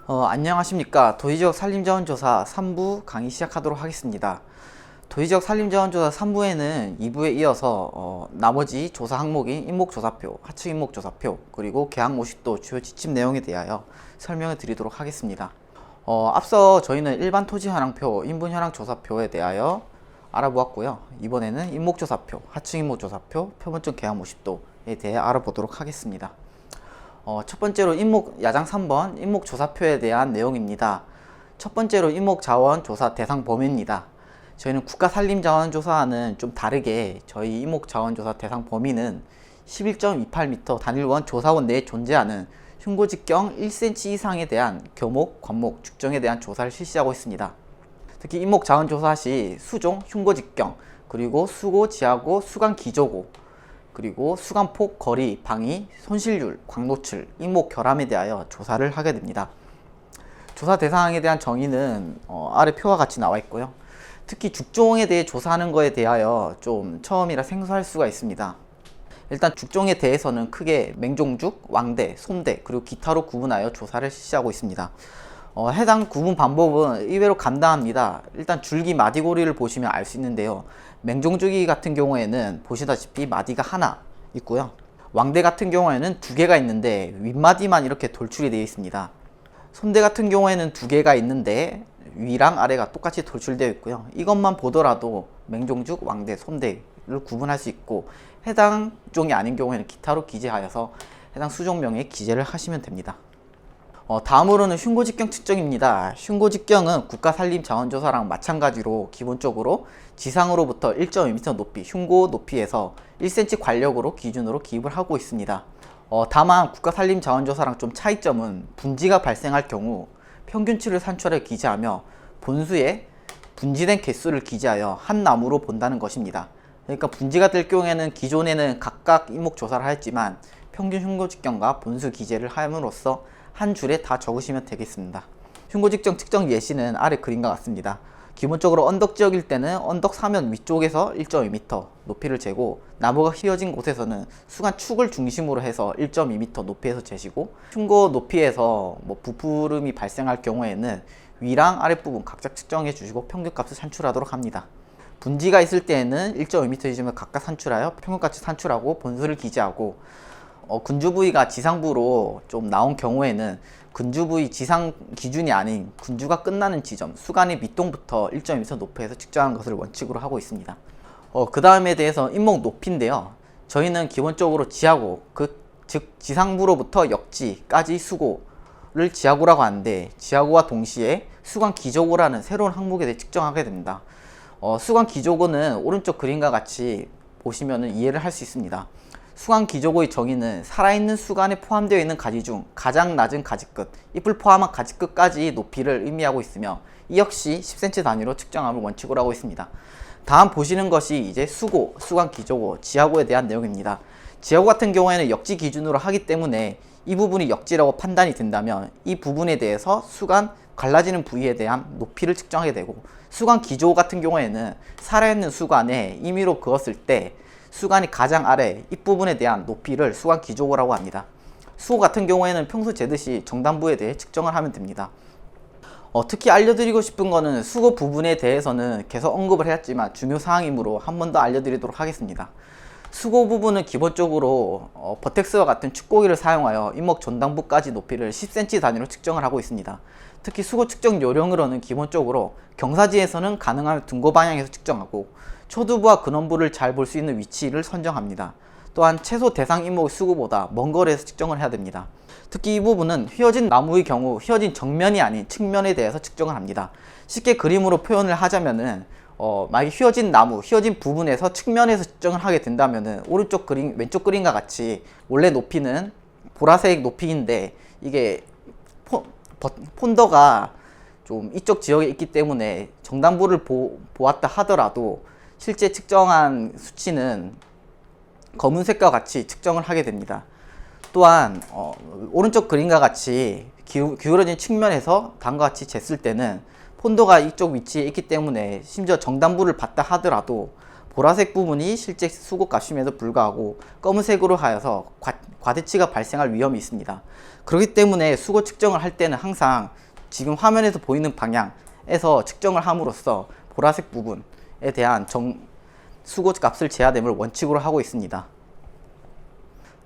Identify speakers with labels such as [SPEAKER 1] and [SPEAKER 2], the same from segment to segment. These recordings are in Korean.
[SPEAKER 1] 안녕하십니까. 도시지역 산림자원조사 3부 강의 시작하도록 하겠습니다. 도시지역 산림자원조사 3부에는 2부에 이어서 나머지 조사 항목인 인목조사표, 하층인목조사표, 그리고 계약모식도 주요 지침 내용에 대하여 설명을 드리도록 하겠습니다. 앞서 저희는 일반 토지현황표, 인분현황조사표에 대하여 알아보았고요. 이번에는 인목조사표, 하층인목조사표, 표본적 계약모식도에 대해 알아보도록 하겠습니다. 첫 번째로 야장 3번 인목조사표에 대한 내용입니다. 첫 번째로 인목자원조사 대상 범위입니다. 저희는 국가산림자원조사와는 좀 다르게 저희 인목자원조사 대상 범위는 11.28m 단일원 조사원 내에 존재하는 흉고직경 1cm 이상에 대한 교목, 관목, 축정에 대한 조사를 실시하고 있습니다. 특히 인목자원조사 시 수종, 흉고직경, 그리고 수고, 지하고, 수간 기조고, 그리고 수간폭, 거리, 방위, 손실률, 광노출, 인목 결함에 대하여 조사를 하게 됩니다. 조사 대상에 대한 정의는 아래 표와 같이 나와 있고요. 특히 죽종에 대해 조사하는 것에 대하여 좀 처음이라 생소할 수가 있습니다. 일단 죽종에 대해서는 크게 맹종죽, 왕대, 솜대, 그리고 기타로 구분하여 조사를 실시하고 있습니다. 해당 구분 방법은 의외로 간단합니다. 일단 줄기 마디고리를 보시면 알 수 있는데요. 맹종주기 같은 경우에는 보시다시피 마디가 하나 있고요. 왕대 같은 경우에는 두 개가 있는데 윗마디만 이렇게 돌출이 되어 있습니다. 솜대 같은 경우에는 두 개가 있는데 위랑 아래가 똑같이 돌출되어 있고요. 이것만 보더라도 맹종죽, 왕대, 솜대를 구분할 수 있고, 해당 종이 아닌 경우에는 기타로 기재하여서 해당 수종명에 기재를 하시면 됩니다. 다음으로는 흉고직경 측정입니다. 흉고직경은 국가산림자원조사랑 마찬가지로 기본적으로 지상으로부터 1.2m 높이, 흉고 높이에서 1cm 관력으로 기준으로 기입을 하고 있습니다. 다만 국가산림자원조사랑 좀 차이점은 분지가 발생할 경우 평균치를 산출해 기재하며 본수에 분지된 개수를 기재하여 한 나무로 본다는 것입니다. 그러니까 분지가 될 경우에는 기존에는 각각 인목조사를 하였지만 평균 흉고직경과 본수 기재를 함으로써 한 줄에 다 적으시면 되겠습니다. 흉고직경 측정 예시는 아래 그림과 같습니다. 기본적으로 언덕지역일 때는 언덕 사면 위쪽에서 1.2m 높이를 재고, 나무가 휘어진 곳에서는 수간축을 중심으로 해서 1.2m 높이에서 재시고, 흉고 높이에서 부푸름이 발생할 경우에는 위랑 아랫부분 각각 측정해 주시고 평균값을 산출하도록 합니다. 분지가 있을 때에는 1.2m 기준을 각각 산출하여 평균값을 산출하고 본수를 기재하고, 근주 부위가 지상부로 좀 나온 경우에는 근주 부위 지상 기준이 아닌 근주가 끝나는 지점, 수간의 밑동부터 1.2m 높이에서 측정하는 것을 원칙으로 하고 있습니다. 그 다음에 대해서 인목 높이인데요. 저희는 기본적으로 지하고, 즉 지상부로부터 역지까지 수고를 지하고라고 하는데, 지하고와 동시에 수간 기조고라는 새로운 항목에 대해 측정하게 됩니다. 수간 기조고는 오른쪽 그림과 같이 보시면 이해를 할 수 있습니다. 수간 기조고의 정의는 살아있는 수간에 포함되어 있는 가지 중 가장 낮은 가지 끝, 잎을 포함한 가지 끝까지 높이를 의미하고 있으며, 이 역시 10cm 단위로 측정함을 원칙으로 하고 있습니다. 다음 보시는 것이 이제 수고, 수간 기조고, 지하고에 대한 내용입니다. 지하고 같은 경우에는 역지 기준으로 하기 때문에 이 부분이 역지라고 판단이 된다면 이 부분에 대해서 수간 갈라지는 부위에 대한 높이를 측정하게 되고, 수간 기조 같은 경우에는 살아있는 수간에 임의로 그었을 때 수간이 가장 아래 잎부분에 대한 높이를 수간 기조고라고 합니다. 수고 같은 경우에는 평소 재듯이 정단부에 대해 측정을 하면 됩니다. 특히 알려드리고 싶은 거는 수고 부분에 대해서는 계속 언급을 해왔지만 중요 사항이므로 한 번 더 알려드리도록 하겠습니다. 수고 부분은 기본적으로 버텍스와 같은 축고기를 사용하여 잎목 전단부까지 높이를 10cm 단위로 측정을 하고 있습니다. 특히 수고 측정 요령으로는 기본적으로 경사지에서는 가능하면 등고 방향에서 측정하고, 초두부와 근원부를 잘 볼 수 있는 위치를 선정합니다. 또한 최소 대상 잎목의 수고보다 먼 거리에서 측정을 해야 됩니다. 특히 이 부분은 휘어진 나무의 경우 휘어진 정면이 아닌 측면에 대해서 측정을 합니다. 쉽게 그림으로 표현을 하자면은 만약 휘어진 나무, 휘어진 부분에서 측면에서 측정을 하게 된다면은 오른쪽 그림, 왼쪽 그림과 같이 원래 높이는 보라색 높이인데 이게 폰더가 좀 이쪽 지역에 있기 때문에 정단부를 보았다 하더라도 실제 측정한 수치는 검은색과 같이 측정을 하게 됩니다. 또한 오른쪽 그림과 같이 기울어진 측면에서 다음과 같이 쟀을 때는 폰더가 이쪽 위치에 있기 때문에 심지어 정단부를 봤다 하더라도 보라색 부분이 실제 수고값임에도 불구하고 검은색으로 하여서 과대치가 발생할 위험이 있습니다. 그렇기 때문에 수고 측정을 할 때는 항상 지금 화면에서 보이는 방향에서 측정을 함으로써 보라색 부분에 대한 수고 값을 제하됨을 원칙으로 하고 있습니다.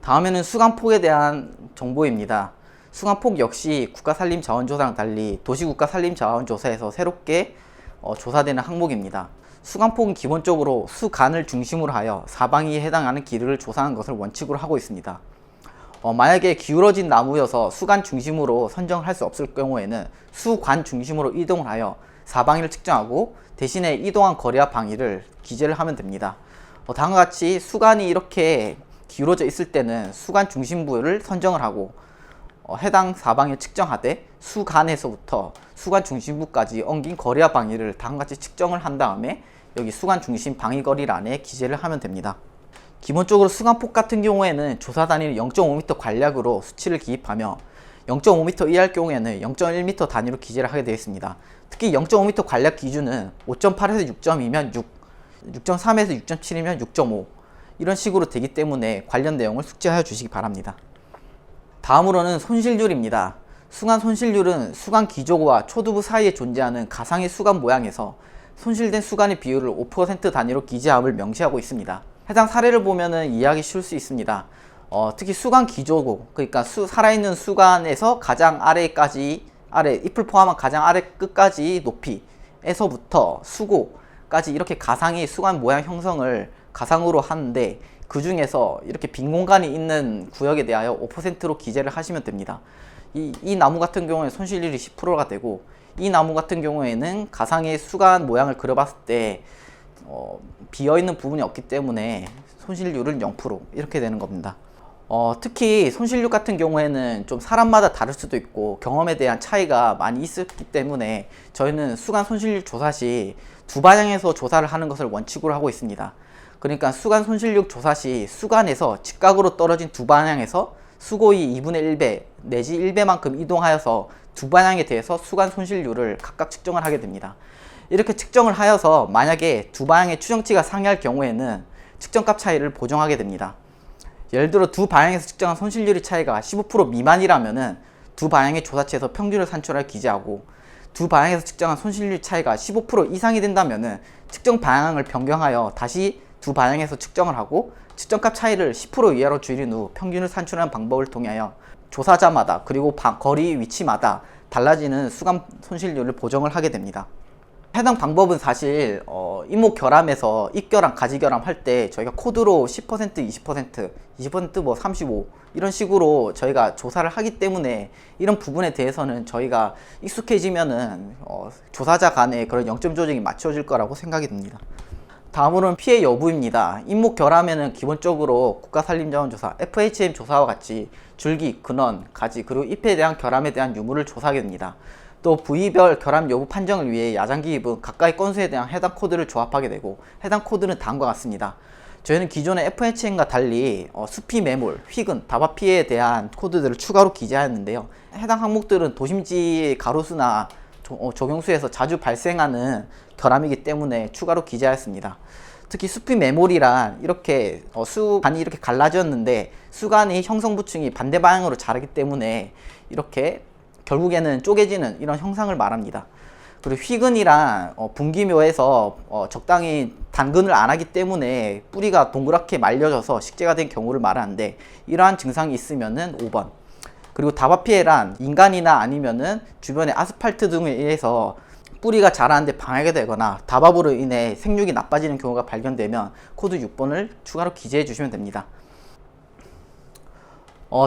[SPEAKER 1] 다음에는 수간폭에 대한 정보입니다. 수간폭 역시 국가산림자원조사랑 달리 도시국가산림자원조사에서 새롭게 조사되는 항목입니다. 수간폭은 기본적으로 수간을 중심으로 하여 사방위에 해당하는 길이를 조사하는 것을 원칙으로 하고 있습니다. 만약에 기울어진 나무여서 수간 중심으로 선정을 할 수 없을 경우에는 수관 중심으로 이동을 하여 사방위를 측정하고 대신에 이동한 거리와 방위를 기재를 하면 됩니다. 다음과 같이 수간이 이렇게 기울어져 있을 때는 수간 중심부를 선정을 하고 해당 사방위를 측정하되 수간에서부터 수간 중심부까지 엉긴 거리와 방위를 다음과 같이 측정을 한 다음에 여기 수간 중심 방위 거리란에 기재를 하면 됩니다. 기본적으로 수간폭 같은 경우에는 조사 단위를 0.5m 관략으로 수치를 기입하며 0.5m 이하일 경우에는 0.1m 단위로 기재를 하게 되어 있습니다. 특히 0.5m 관략 기준은 5.8에서 6.2면 6, 6.3에서 6.7이면 6.5 이런 식으로 되기 때문에 관련 내용을 숙지하여 주시기 바랍니다. 다음으로는 손실률입니다. 수간 손실률은 수간 기조과 초두부 사이에 존재하는 가상의 수간 모양에서 손실된 수간의 비율을 5% 단위로 기재함을 명시하고 있습니다. 해당 사례를 보면은 이해하기 쉬울 수 있습니다. 특히 수간 기조고, 그러니까 살아있는 수간에서 가장 아래까지, 잎을 포함한 가장 아래 끝까지 높이에서부터 수고까지 이렇게 가상의 수간 모양 형성을 가상으로 하는데, 그 중에서 이렇게 빈 공간이 있는 구역에 대하여 5%로 기재를 하시면 됩니다. 이 나무 같은 경우에 손실률이 10%가 되고, 이 나무 같은 경우에는 가상의 수간 모양을 그려봤을 때 비어있는 부분이 없기 때문에 손실률은 0% 이렇게 되는 겁니다. 특히 손실률 같은 경우에는 좀 사람마다 다를 수도 있고 경험에 대한 차이가 많이 있었기 때문에 저희는 수간 손실률 조사 시 두 방향에서 조사를 하는 것을 원칙으로 하고 있습니다. 그러니까 수간 손실률 조사 시 수간에서 직각으로 떨어진 두 방향에서 수고의 2분의 1배 내지 1배만큼 이동하여서 두 방향에 대해서 수간 손실률을 각각 측정을 하게 됩니다. 이렇게 측정을 하여서 만약에 두 방향의 추정치가 상이할 경우에는 측정값 차이를 보정하게 됩니다. 예를 들어 두 방향에서 측정한 손실률의 차이가 15% 미만이라면은 두 방향의 조사치에서 평균을 산출하여 기재하고, 두 방향에서 측정한 손실률 차이가 15% 이상이 된다면은 측정 방향을 변경하여 다시 두 방향에서 측정을 하고 측정값 차이를 10% 이하로 줄인 후 평균을 산출하는 방법을 통하여 조사자마다 그리고 거리 위치마다 달라지는 수간 손실률을 보정을 하게 됩니다. 해당 방법은 사실 잇목 결함에서 입결함, 가지결함 할 때 저희가 코드로 10%, 20%, 20% 뭐 35 이런 식으로 저희가 조사를 하기 때문에 이런 부분에 대해서는 저희가 익숙해지면은 조사자 간의 그런 영점 조정이 맞춰질 거라고 생각이 듭니다. 다음으로는 피해 여부입니다. 잇목 결함에는 기본적으로 국가산림자원조사, FHM 조사와 같이 줄기, 근원, 가지, 그리고 잎에 대한 결함에 대한 유무를 조사하게 됩니다. 또 부위별 결함 여부 판정을 위해 야장기입은 각각의 건수에 대한 해당 코드를 조합하게 되고, 해당 코드는 다음과 같습니다. 저희는 기존의 FHM과 달리 수피 매몰, 휘근, 다바 피해에 대한 코드들을 추가로 기재하였는데요. 해당 항목들은 도심지 가로수나 조경수에서 자주 발생하는 결함이기 때문에 추가로 기재하였습니다. 특히 수피 매몰이란 이렇게 수간이 이렇게 갈라졌는데 수간이 형성 부층이 반대 방향으로 자르기 때문에 이렇게 결국에는 쪼개지는 이런 형상을 말합니다. 그리고 휘근이란 분기묘에서 적당히 단근을 안 하기 때문에 뿌리가 동그랗게 말려져서 식재가 된 경우를 말하는데, 이러한 증상이 있으면은 5번. 그리고 다바피해란 인간이나 아니면은 주변의 아스팔트 등에 의해서 뿌리가 자라는데 방해가 되거나 다밥으로 인해 생육이 나빠지는 경우가 발견되면 코드 6번을 추가로 기재해 주시면 됩니다.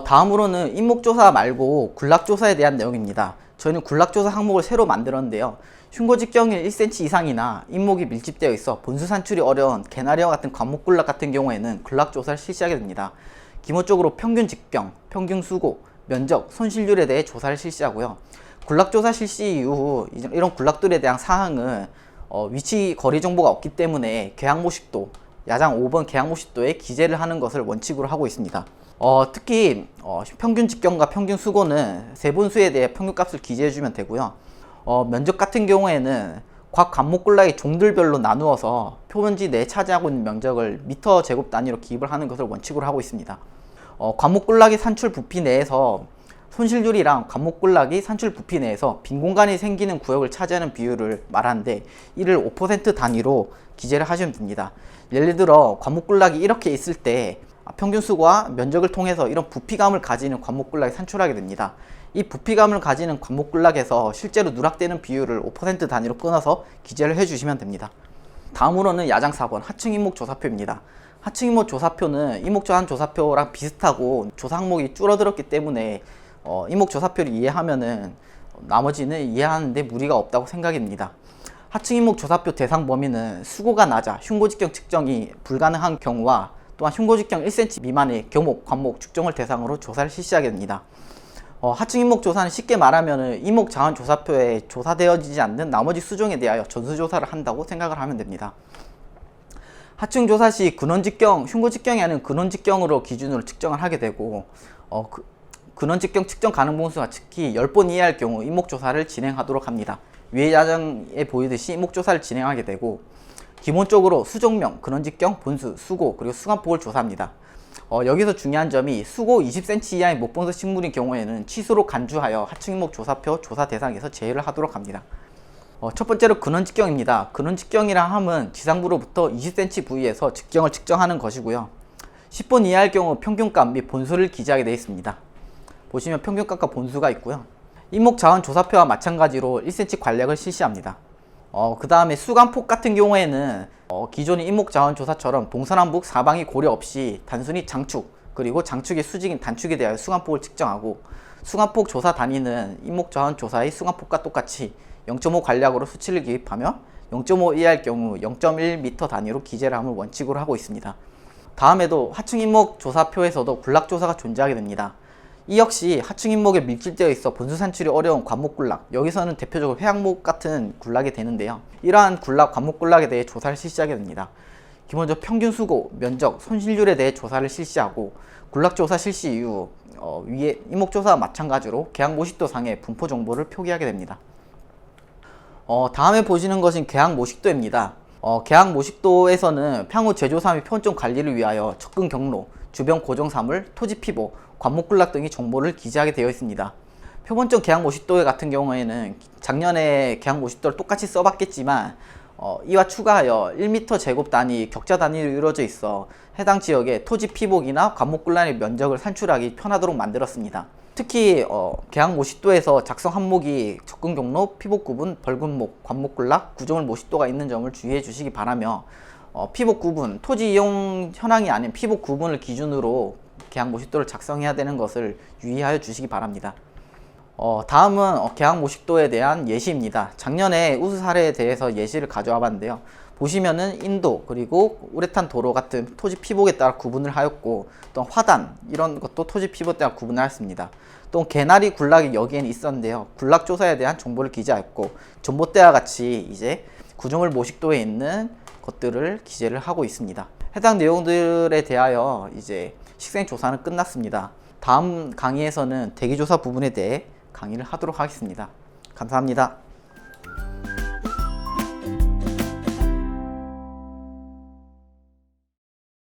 [SPEAKER 1] 다음으로는 잇목조사 말고 군락조사에 대한 내용입니다. 저희는 군락조사 항목을 새로 만들었는데요. 흉고 직경일 1cm 이상이나 잇목이 밀집되어 있어 본수 산출이 어려운 개나리와 같은 관목군락 같은 경우에는 군락조사를 실시하게 됩니다. 기본적으로 평균 직경, 평균 수고, 면적, 손실률에 대해 조사를 실시하고요. 군락조사 실시 이후 이런 군락들에 대한 사항은 위치 거리 정보가 없기 때문에 계약모식도, 야장 5번 계약모식도에 기재를 하는 것을 원칙으로 하고 있습니다. 특히 평균 직경과 평균 수고는 세 본수에 대해 평균값을 기재해 주면 되고요. 면적 같은 경우에는 각 관목군락의 종들별로 나누어서 표면지 내에 차지하고 있는 면적을 미터 제곱 단위로 기입을 하는 것을 원칙으로 하고 있습니다. 관목군락이 산출 부피 내에서 손실률이랑 관목군락이 산출 부피 내에서 빈 공간이 생기는 구역을 차지하는 비율을 말하는데, 이를 5% 단위로 기재를 하시면 됩니다. 예를 들어 관목군락이 이렇게 있을 때 평균 수고와 면적을 통해서 이런 부피감을 가지는 관목군락이 산출하게 됩니다. 이 부피감을 가지는 관목군락에서 실제로 누락되는 비율을 5% 단위로 끊어서 기재를 해주시면 됩니다. 다음으로는 야장 4번 하층 인목 조사표입니다. 하층 인목 조사표는 인목 저한 조사표랑 비슷하고 조사 항목이 줄어들었기 때문에 인목 조사표를 이해하면은 나머지는 이해하는데 무리가 없다고 생각입니다. 하층 인목 조사표 대상 범위는 수고가 낮아 흉고직경 측정이 불가능한 경우와 또한 흉고직경 1cm 미만의 교목, 관목, 축종을 대상으로 조사를 실시하게 됩니다. 하층 인목 조사는 쉽게 말하면 인목 자원 조사표에 조사되어지지 않는 나머지 수종에 대하여 전수조사를 한다고 생각을 하면 됩니다. 하층 조사 시 근원직경, 흉고직경이 아닌 근원직경으로 기준으로 측정을 하게 되고, 근원직경 측정 가능 본수가 특히 10번 이하일 경우 인목조사를 진행하도록 합니다. 위의 야장에 보이듯이 인목조사를 진행하게 되고, 기본적으로 수종명, 근원직경, 본수, 수고, 그리고 수간폭을 조사합니다. 여기서 중요한 점이 수고 20cm 이하의 목본서 식물인 경우에는 치수로 간주하여 하층 인목 조사표 조사 대상에서 제외를 하도록 합니다. 첫 번째로 근원직경입니다. 근원직경이라 함은 지상부로부터 20cm 부위에서 직경을 측정하는 것이고요. 10번 이하일 경우 평균값 및 본수를 기재하게 되어 있습니다. 보시면 평균값과 본수가 있고요. 인목 자원 조사표와 마찬가지로 1cm 관략을 실시합니다. 그 다음에 수간폭 같은 경우에는 기존의 인목자원조사처럼 동서남북 사방이 고려 없이 단순히 장축, 그리고 장축의 수직인 단축에 대하여 수간폭을 측정하고, 수간폭 조사 단위는 인목자원조사의 수간폭과 똑같이 0.5 관략으로 수치를 기입하며 0.5 이하일 경우 0.1m 단위로 기재를 함을 원칙으로 하고 있습니다. 다음에도 하층 인목조사표에서도 군락조사가 존재하게 됩니다. 이 역시 하층 인목에 밀집되어 있어 본수 산출이 어려운 관목군락, 여기서는 대표적으로 회양목 같은 군락이 되는데요. 이러한 군락, 관목군락에 대해 조사를 실시하게 됩니다. 기본적으로 평균 수고, 면적, 손실률에 대해 조사를 실시하고, 군락조사 실시 이후 위에 인목조사와 마찬가지로 계약 모식도 상의 분포 정보를 표기하게 됩니다. 다음에 보시는 것은 계약 모식도입니다. 계약 모식도에서는 향후 제조사 및 표본점 관리를 위하여 접근 경로, 주변 고정사물, 토지 피보, 관목군락 등의 정보를 기재하게 되어 있습니다. 표본점 계약 모식도 같은 경우에는 작년에 계약 모식도를 똑같이 써봤겠지만 이와 추가하여 1m 제곱 단위 격자 단위로 이루어져 있어 해당 지역의 토지 피복이나 관목군락의 면적을 산출하기 편하도록 만들었습니다. 특히 계약 모식도에서 작성 항목이 접근 경로, 피복 구분, 벌군목, 관목군락, 구조물 모식도가 있는 점을 주의해 주시기 바라며, 피복 구분, 토지 이용 현황이 아닌 피복 구분을 기준으로 계약 모식도를 작성해야 되는 것을 유의하여 주시기 바랍니다. 다음은 계약 모식도에 대한 예시입니다. 작년에 우수 사례에 대해서 예시를 가져와 봤는데요. 보시면은 인도, 그리고 우레탄 도로 같은 토지 피복에 따라 구분을 하였고, 또 화단 이런 것도 토지 피복에 따라 구분을 하였습니다. 또 개나리 군락이 여기에는 있었는데요. 군락 조사에 대한 정보를 기재하였고, 전봇대와 같이 이제 구조물 모식도에 있는 것들을 기재를 하고 있습니다. 해당 내용들에 대하여 이제 식생 조사는 끝났습니다. 다음 강의에서는 대기조사 부분에 대해 강의를 하도록 하겠습니다. 감사합니다.